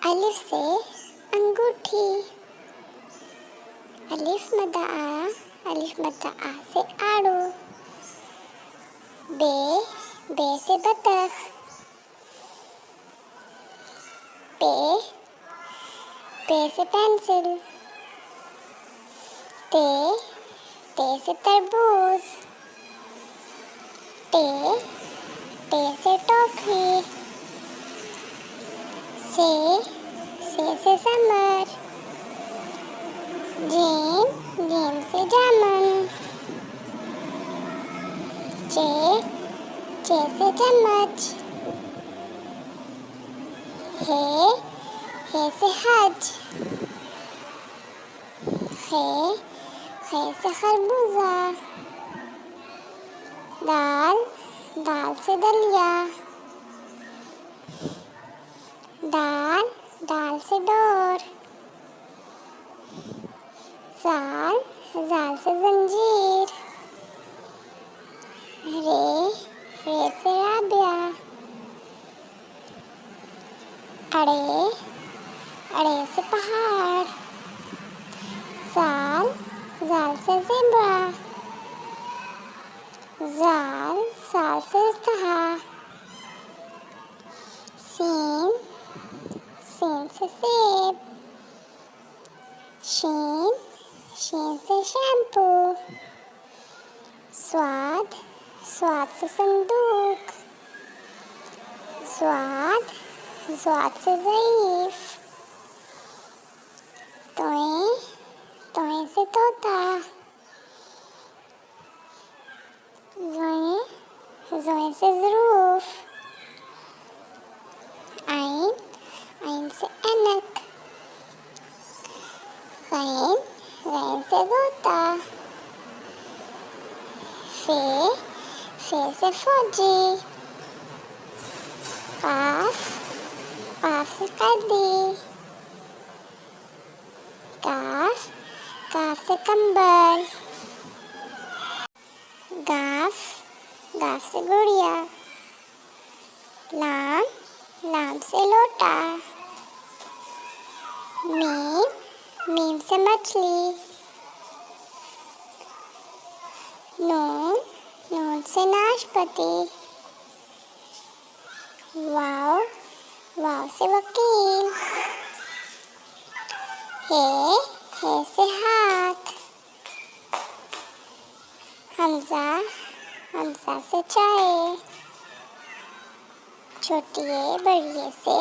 अलिफ से अंगूठी, अलिफ मद्दा आ से आड़ू, बे से बतख, पे से पेंसिल, ते से तरबूज, टे से टोकरी, से समर, जीम से जामुन, चे से चम्मच, हे से हज, खे से खरबूजा, दाल से दलिया, दाल से डोर, जाल से जंजीर, रे से राबिया, अड़े से पहाड़, जाल से ज़ेबरा, साल से इस्तेहा, सीन से सेब, शीन से शैम्पू, स्वाद से संदूक, ज़ाद से ज़ईफ, तोए से तोता, ज़ोए से ज़रूफ, आइन से ऐनक, गैन से गोता, फे से फौजी, काफ से कैदी, काफ से कंबल, गाफ से गुड़िया, लाम से लोटा, मीम से मछली, नून से नाशपाती, वाव से वकील, हे से हाथ, हमजा से चाय, छोटी बड़िए से